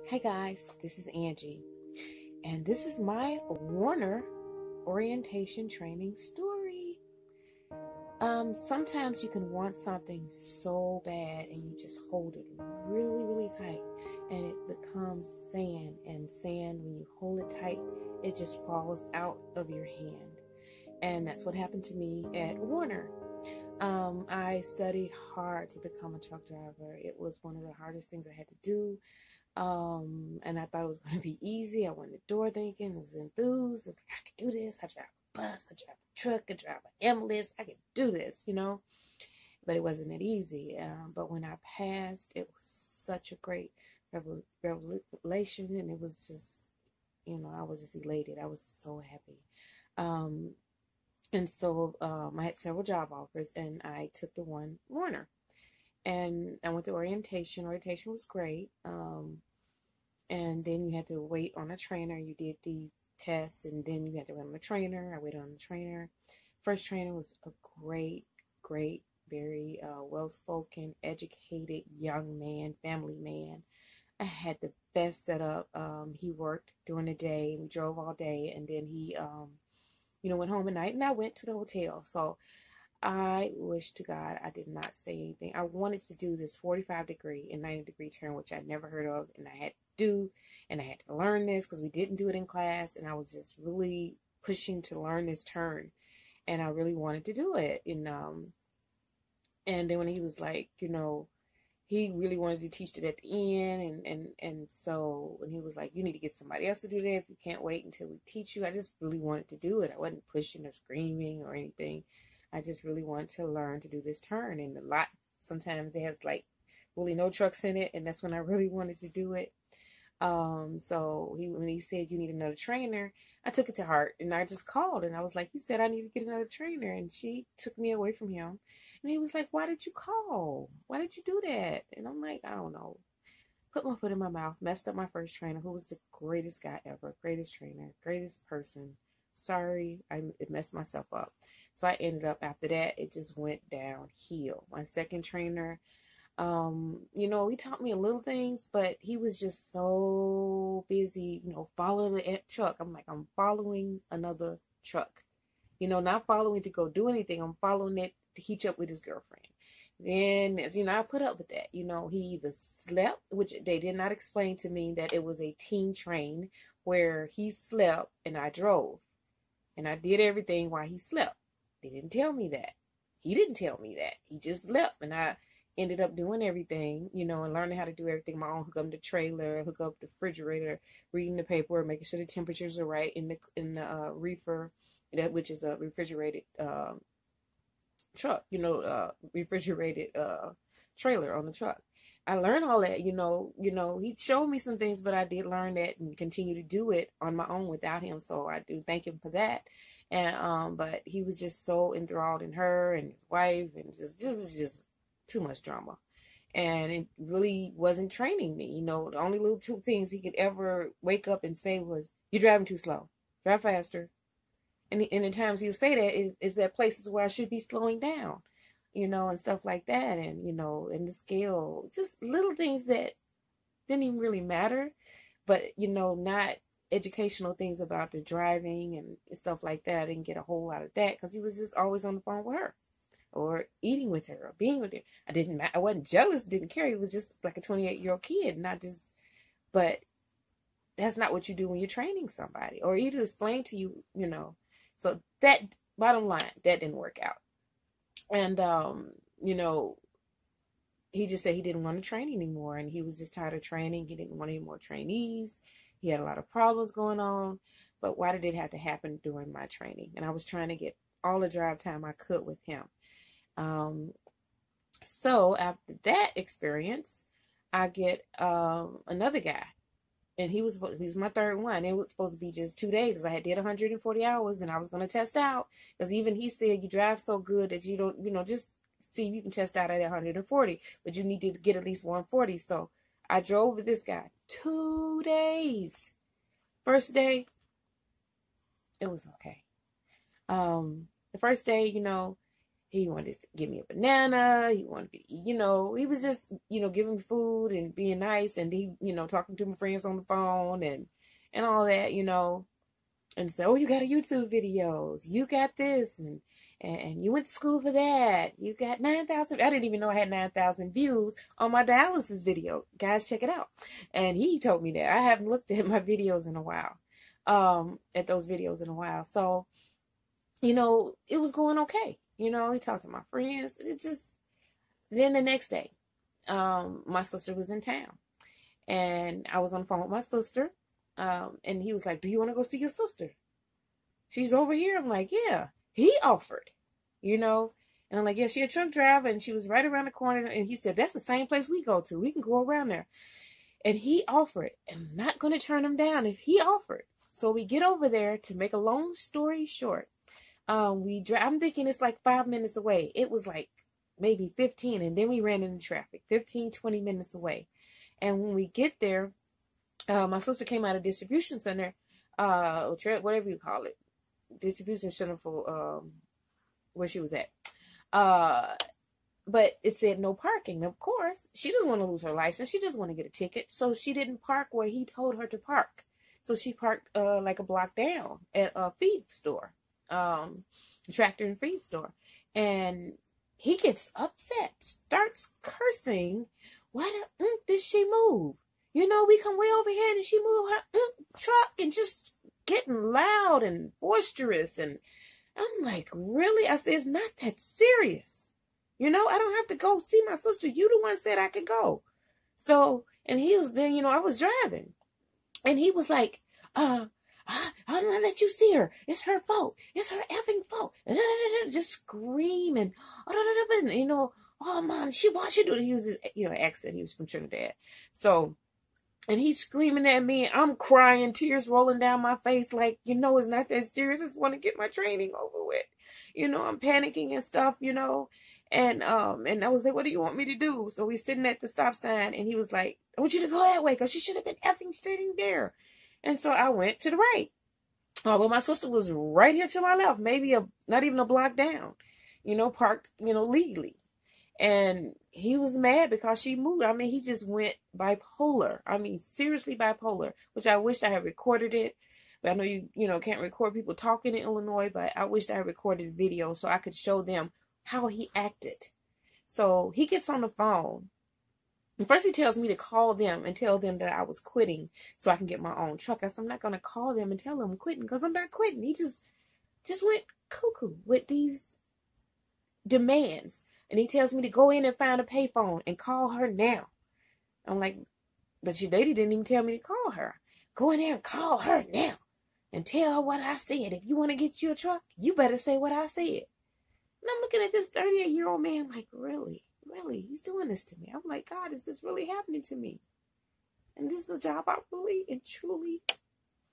Hey guys, this is Angie, and this is my Warner orientation training story. Sometimes you can want something so bad and you just hold it really, really tight, and it becomes sand. And sand, when you hold it tight, it just falls out of your hand. And that's what happened to me at Warner. I studied hard to become a truck driver. It was one of the hardest things I had to do. And I thought it was going to be easy. I went to door thinking, was enthused. I could do this. I drive a bus, I drive a truck, I drive an ambulance. I could do this, but it wasn't that easy. But when I passed, it was such a great revelation. And it was just, I was just elated. I was so happy. And so I had several job offers, and I took the one Warner. And I went to orientation. Orientation was great. And then you had to wait on a trainer. You did the tests, and then you had to wait on a trainer. I waited on the trainer. First trainer was a great, very well-spoken, educated young man, family man. I had the best setup. He worked during the day. We drove all day, and then he, went home at night, and I went to the hotel. So I wish to God I did not say anything. I wanted to do this 45-degree and 90-degree turn, which I'd never heard of, and I had to do, and I had to learn this because we didn't do it in class, and I was just really pushing to learn this turn, and I really wanted to do it. And then when he was like, he really wanted to teach it at the end, and so when he was like, you need to get somebody else to do that if you can't wait until we teach you, I just really wanted to do it. I wasn't pushing or screaming or anything. I just really wanted to learn to do this turn. And sometimes it has like really no trucks in it, and that's when I really wanted to do it. So when he said you need another trainer, I took it to heart, and I just called, and I was like, he said I need to get another trainer, and she took me away from him. And he was like, why did you call? Why did you do that? And I'm like, I don't know. Put my foot in my mouth, messed up my first trainer, who was the greatest guy ever, greatest trainer, greatest person. Sorry, it messed myself up. So I ended up, after that, it just went downhill. My second trainer, he taught me a little things, but he was just so busy, following the truck. I'm like, I'm following another truck, not following to go do anything. I'm following it to hitch up with his girlfriend. Then, I put up with that. He either slept, which they did not explain to me that it was a team train where he slept and I drove. And I did everything while he slept. They didn't tell me that. He didn't tell me that. He just slept, and I ended up doing everything, and learning how to do everything my own. Hook up the trailer, hook up the refrigerator, reading the paperwork, making sure the temperatures are right in the reefer, which is a refrigerated truck, refrigerated trailer on the truck. I learned all that, he showed me some things, but I did learn that and continue to do it on my own without him. So I do thank him for that. And, but he was just so enthralled in her and his wife, and it was just too much drama. And it really wasn't training me. The only little two things he could ever wake up and say was, you're driving too slow, drive faster. And the times he'll say that is at places where I should be slowing down, and stuff like that. And, and the scale, just little things that didn't even really matter, but, not educational things about the driving and stuff like that. I didn't get a whole lot of that because he was just always on the phone with her or eating with her or being with her. I wasn't jealous, didn't care. He was just like a 28-year-old kid, but that's not what you do when you're training somebody, or either explain to you, So that, bottom line, that didn't work out. And, he just said he didn't want to train anymore, and he was just tired of training. He didn't want any more trainees. He had a lot of problems going on. But why did it have to happen during my training? And I was trying to get all the drive time I could with him. So after that experience, I get another guy. And he was my third one. It was supposed to be just 2 days because I had did 140 hours, and I was going to test out. Because even he said, you drive so good that you don't, just see if you can test out at 140. But you need to get at least 140. So I drove with this guy 2 days. First day, it was okay. The first day, He wanted to give me a banana. He wanted to, he was just, giving me food and being nice. And he, talking to my friends on the phone and all that, and say, oh, you got a YouTube videos. You got this. And you went to school for that. You got 9,000. I didn't even know I had 9,000 views on my dialysis video. Guys, check it out. And he told me that. I haven't looked at my videos in a while, at those videos in a while. So, it was going okay. He talked to my friends. Then the next day, my sister was in town. And I was on the phone with my sister. And he was like, do you want to go see your sister? She's over here. I'm like, yeah. He offered, and I'm like, yeah, she a truck driver, and she was right around the corner. And he said, that's the same place we go to. We can go around there. And he offered, and I'm not going to turn him down if he offered. So we get over there. To make a long story short, I'm thinking it's like 5 minutes away. It was like maybe 15, and then we ran into traffic, 15, 20 minutes away. And when we get there, my sister came out of distribution center, whatever you call it, distribution center for where she was at. But it said no parking. Of course, she doesn't want to lose her license. She doesn't want to get a ticket. So she didn't park where he told her to park. So she parked like a block down at a feed store, tractor and feed store. And he gets upset, starts cursing. Why did she move? We come way over here and she moved her truck, and just getting loud and boisterous. And I'm like, really? I said, it's not that serious. I don't have to go see my sister. You the one said I could go. So, and he was then, I was driving, and he was like, I'm gonna let you see her. It's her fault. It's her effing fault. Just screaming. Oh, mom, why she do it? He was, accent. He was from Trinidad. So, and he's screaming at me. I'm crying, tears rolling down my face. Like, it's not that serious. I just want to get my training over with. I'm panicking and stuff, And I was like, what do you want me to do? So we're sitting at the stop sign, and he was like, I want you to go that way, because she should have been effing standing there. And so I went to the right. Well, my sister was right here to my left, maybe not even a block down, parked, legally. And he was mad because she moved. I mean, he just went bipolar. I mean, seriously bipolar, which I wish I had recorded it. But I know you can't record people talking in Illinois, but I wished I had recorded video so I could show them how he acted. So he gets on the phone. And first he tells me to call them and tell them that I was quitting so I can get my own truck. I said, I'm not going to call them and tell them I'm quitting, because I'm not quitting. He just went cuckoo with these demands. And he tells me to go in and find a payphone and call her now. I'm like, but your lady didn't even tell me to call her. Go in there and call her now and tell her what I said. If you want to get you a truck, you better say what I said. And I'm looking at this 38-year-old man like, really? Really? He's doing this to me. I'm like, God, is this really happening to me? And this is a job I really and truly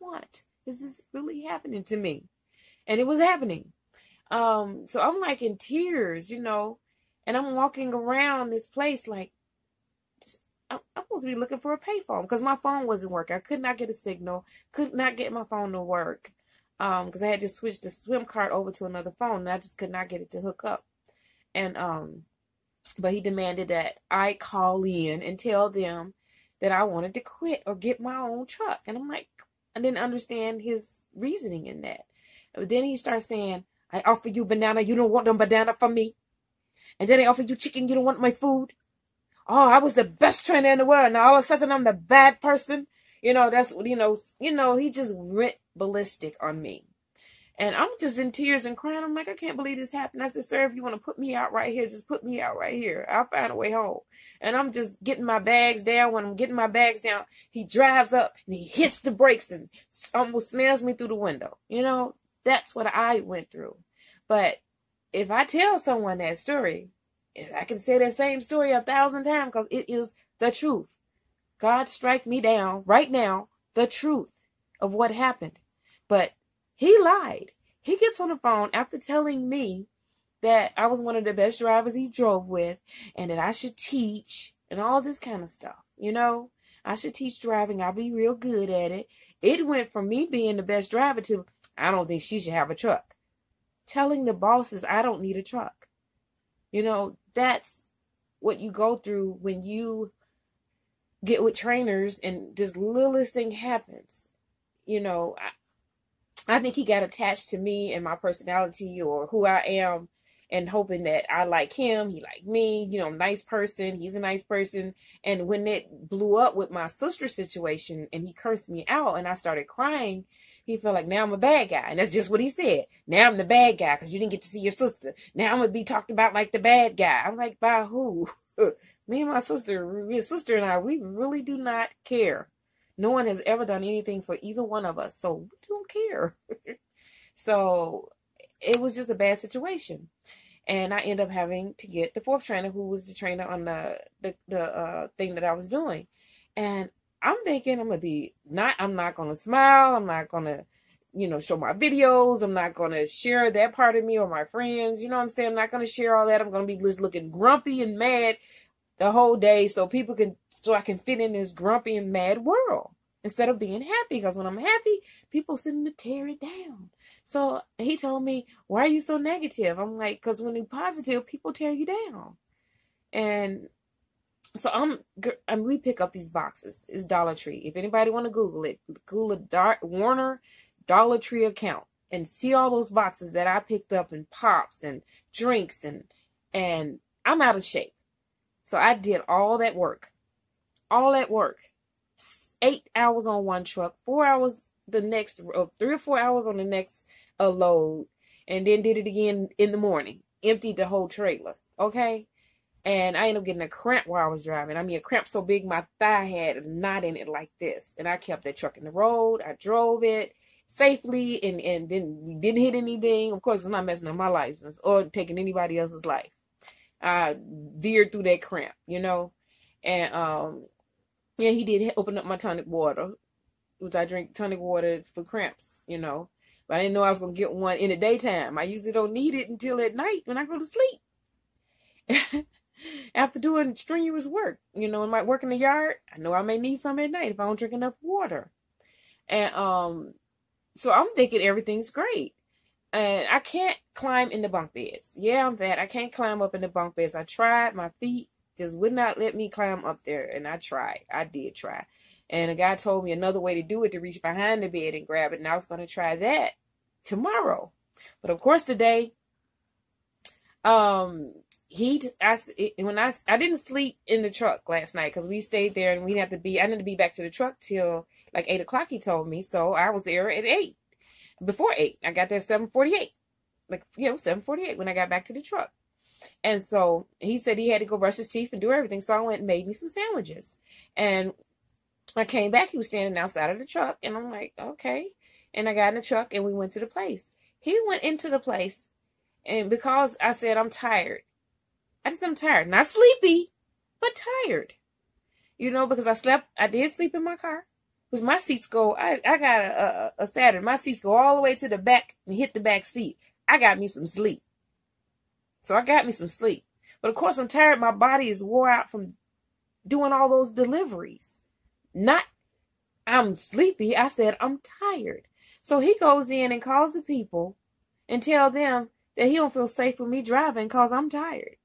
want. Is this really happening to me? And it was happening. So I'm like in tears, and I'm walking around this place like, I'm supposed to be looking for a payphone because my phone wasn't working. I could not get a signal, could not get my phone to work, because I had to switch the SIM card over to another phone, and I just could not get it to hook up. And but he demanded that I call in and tell them that I wanted to quit or get my own truck. And I'm like, I didn't understand his reasoning in that. But then he starts saying, I offer you banana, you don't want no banana from me. And then I offer you chicken, you don't want my food. Oh, I was the best trainer in the world. Now all of a sudden I'm the bad person. That's what, he just went ballistic on me. And I'm just in tears and crying. I'm like, I can't believe this happened. I said, sir, if you want to put me out right here, just put me out right here. I'll find a way home. And I'm just getting my bags down. When I'm getting my bags down, he drives up and he hits the brakes and almost snails me through the window. That's what I went through. But if I tell someone that story, I can say that same story 1,000 times because it is the truth. God strike me down right now, the truth of what happened. But he lied. He gets on the phone after telling me that I was one of the best drivers he drove with and that I should teach and all this kind of stuff. I should teach driving. I'll be real good at it. It went from me being the best driver to, I don't think she should have a truck. Telling the bosses I don't need a truck. That's what you go through when you get with trainers and this littlest thing happens. I think he got attached to me and my personality or who I am, and hoping that I like him, he like me, nice person, he's a nice person. And when it blew up with my sister situation and he cursed me out and I started crying, he felt like now I'm a bad guy. And that's just what he said. Now I'm the bad guy because you didn't get to see your sister. Now I'm going to be talked about like the bad guy. I'm like, by who? Me and my sister and I, we really do not care. No one has ever done anything for either one of us, so we don't care. So it was just a bad situation. And I ended up having to get the fourth trainer, who was the trainer on the thing that I was doing. And I'm thinking I'm not going to smile. I'm not going to, show my videos. I'm not going to share that part of me or my friends. You know what I'm saying? I'm not going to share all that. I'm going to be just looking grumpy and mad the whole day so I can fit in this grumpy and mad world instead of being happy. Because when I'm happy, people seem to tear it down. So he told me, why are you so negative? I'm like, because when you're positive, people tear you down. And so we pick up these boxes. It's Dollar Tree. If anybody want to Google it, Google Warner Dollar Tree account and see all those boxes that I picked up, and pops and drinks, and I'm out of shape. So I did all that work. 8 hours on one truck, 4 hours the next, 3 or 4 hours on the next load, and then did it again in the morning. Emptied the whole trailer. Okay? And I ended up getting a cramp while I was driving. I mean, a cramp so big my thigh had a knot in it like this. And I kept that truck in the road. I drove it safely and didn't hit anything. Of course, I'm not messing up my license or taking anybody else's life. I veered through that cramp, and yeah, he did open up my tonic water, which I drink tonic water for cramps, but I didn't know I was going to get one in the daytime. I usually don't need it until at night when I go to sleep. After doing strenuous work, in my work in the yard, I know I may need some at night if I don't drink enough water. And so I'm thinking everything's great. And I can't climb in the bunk beds. Yeah, I'm fat. I can't climb up in the bunk beds. I tried. My feet just would not let me climb up there. And I tried. I did try. And a guy told me another way to do it, to reach behind the bed and grab it. And I was going to try that tomorrow. But of course today, I didn't sleep in the truck last night because we stayed there and I didn't be back to the truck till like 8 o'clock, he told me. So I was there at 8. Before 8, I got there 7:48, 7:48 when I got back to the truck. And so he said he had to go brush his teeth and do everything. So I went and made me some sandwiches. And I came back, he was standing outside of the truck, and I'm like, okay. And I got in the truck and we went to the place. He went into the place, and because I said I'm tired, I'm tired, not sleepy, but tired, because I did sleep in my car. Because my seats go, I got a Saturn. My seats go all the way to the back and hit the back seat. I got me some sleep. So I got me some sleep. But of course I'm tired. My body is wore out from doing all those deliveries. Not, I'm sleepy. I said, I'm tired. So he goes in and calls the people and tell them that he don't feel safe with me driving because I'm tired.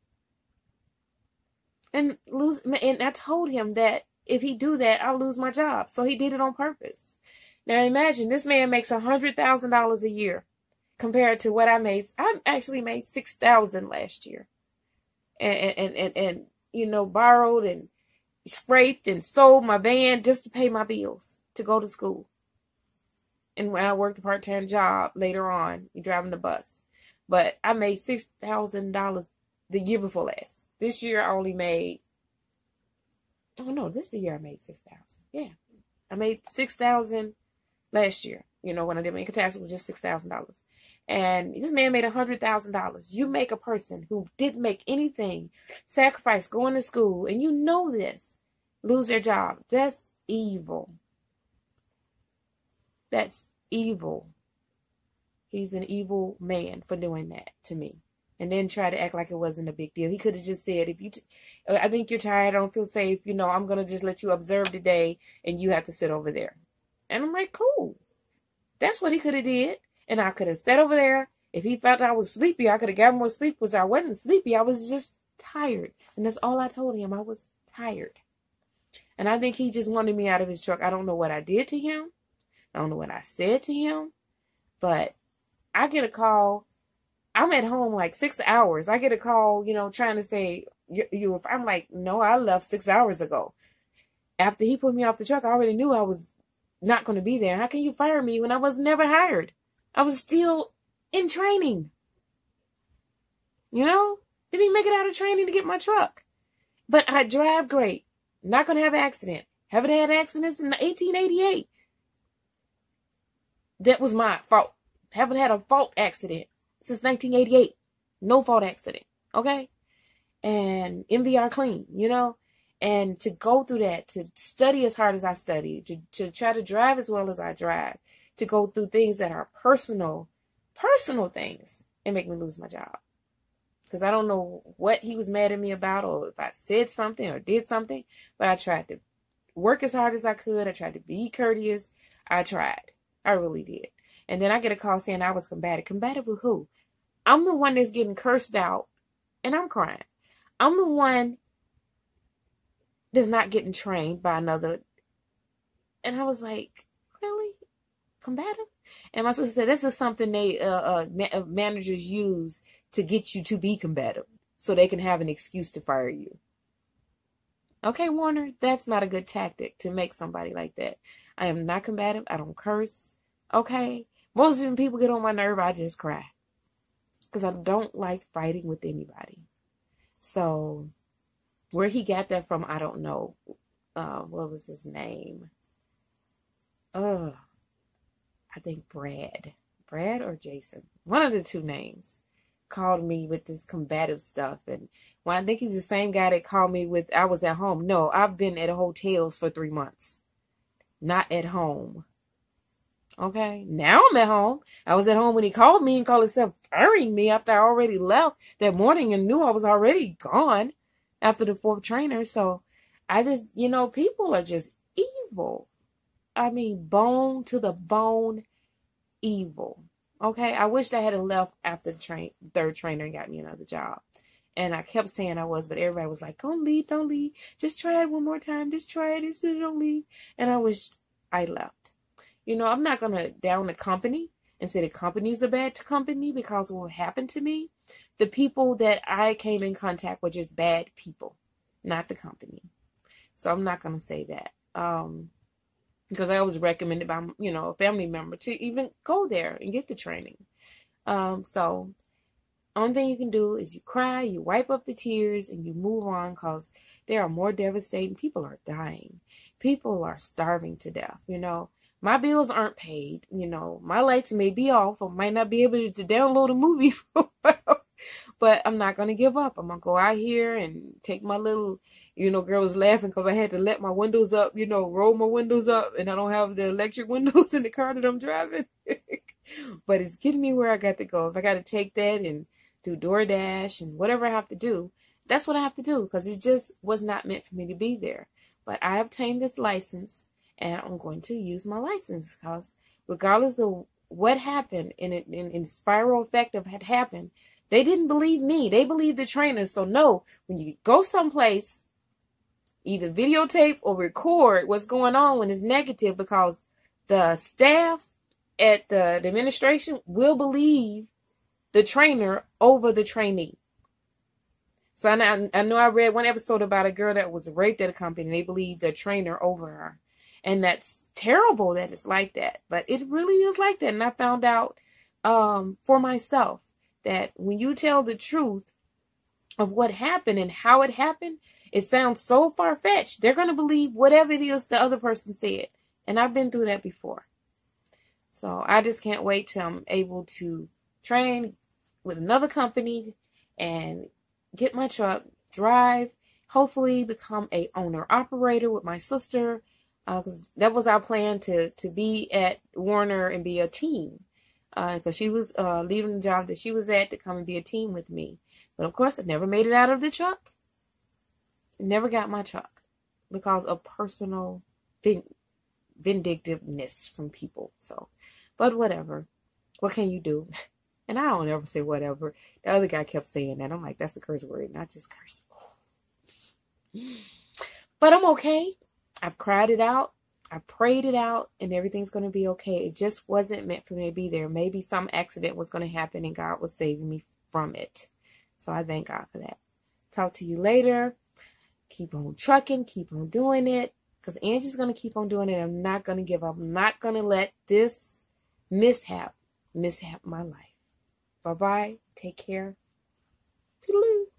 And I told him that if he do that, I'll lose my job. So he did it on purpose. Now imagine this man makes $100,000 a year compared to what I made. I actually made $6,000 last year, and borrowed and scraped and sold my van just to pay my bills to go to school. And when I worked a part-time job later on, driving the bus, but I made $6,000 the year before last. This year I only made. Oh no, this year I made $6,000. Yeah. I made $6,000 last year. When I did my income tax, it was just $6,000. And this man made $100,000. You make a person who didn't make anything, sacrifice going to school, and this, lose their job. That's evil. That's evil. He's an evil man for doing that to me. And then try to act like it wasn't a big deal. He could have just said, I think you're tired, I don't feel safe, I'm going to just let you observe today and you have to sit over there. And I'm like, cool. That's what he could have did. And I could have sat over there If he felt I was sleepy, I could have got more sleep, because I wasn't sleepy. I was just tired. And that's all I told him. I was tired. And I think he just wanted me out of his truck. I don't know what I did to him. I don't know what I said to him. But I get a call. I'm at home like 6 hours. I get a call, trying to say, you. I'm like, no, I left 6 hours ago. After he put me off the truck, I already knew I was not going to be there. How can you fire me when I was never hired? I was still in training. Didn't even make it out of training to get my truck. But I drive great. Not going to have an accident. Haven't had accidents in 1888. That was my fault. Haven't had a fault accident since 1988. No fault accident. Okay? And MVR clean, And to go through that, to study as hard as I study, to try to drive as well as I drive, to go through things that are personal things, and make me lose my job. Because I don't know what he was mad at me about, or if I said something or did something, but I tried to work as hard as I could. I tried to be courteous. I tried. I really did. And then I get a call saying I was combative. Combative with who? I'm the one that's getting cursed out, and I'm crying. I'm the one that's not getting trained by another. And I was like, really? Combative? And my sister said, this is something they managers use to get you to be combative, so they can have an excuse to fire you. Okay, Warner, that's not a good tactic to make somebody like that. I am not combative. I don't curse. Okay? Most of the people get on my nerve, I just cry. Because I don't like fighting with anybody. So, where he got that from, I don't know. What was his name? I think Brad or Jason, one of the two names, called me with this combative stuff. And I think he's the same guy that called me with, I was at home. No, I've been at hotels for 3 months, not at home. Okay, now I'm at home. I was at home when he called me and called himself firing me after I already left that morning and knew I was already gone after the 4th trainer. So I just, people are just evil. I mean, bone to the bone evil. Okay, I wished I had left after the 3rd trainer and got me another job. And I kept saying I was, but everybody was like, don't leave. Just try it one more time. Just try it. Just don't leave. And I wished I left. I'm not going to down the company and say the company's a bad company because of what happened to me. The people that I came in contact with, just bad people, not the company. So I'm not going to say that. Because I was recommended by, a family member to even go there and get the training. So only thing you can do is you cry, you wipe up the tears, and you move on, because there are more devastating. People are dying. People are starving to death. My bills aren't paid. My lights may be off. I might not be able to download a movie for a while, but I'm not going to give up. I'm going to go out here and take my little, girl was laughing because I had to let my windows up, roll my windows up, and I don't have the electric windows in the car that I'm driving. But it's getting me where I got to go. If I got to take that and do DoorDash and whatever I have to do, that's what I have to do, because it just was not meant for me to be there. But I obtained this license, and I'm going to use my license, because regardless of what happened in spiral effect of had happened, they didn't believe me. They believed the trainer. So no, when you go someplace, either videotape or record what's going on when it's negative, because the staff at the administration will believe the trainer over the trainee. So I know I read one episode about a girl that was raped at a company, and they believed the trainer over her. And that's terrible that it's like that. But it really is like that. And I found out for myself that when you tell the truth of what happened and how it happened, it sounds so far-fetched. They're going to believe whatever it is the other person said. And I've been through that before. So I just can't wait till I'm able to train with another company and get my truck, drive, hopefully become a owner-operator with my sister. Because that was our plan, to be at Warner and be a team. Because she was leaving the job that she was at to come and be a team with me. But of course, I never made it out of the truck. Never got my truck because of personal vindictiveness from people. So, but whatever. What can you do? And I don't ever say whatever. The other guy kept saying that. I'm like, that's a curse word, not just curse. But I'm okay. I've cried it out. I prayed it out, and everything's going to be okay. It just wasn't meant for me to be there. Maybe some accident was going to happen, and God was saving me from it. So I thank God for that. Talk to you later. Keep on trucking. Keep on doing it. Because Angie's going to keep on doing it. I'm not going to give up. I'm not going to let this mishap my life. Bye-bye. Take care. Toodaloo.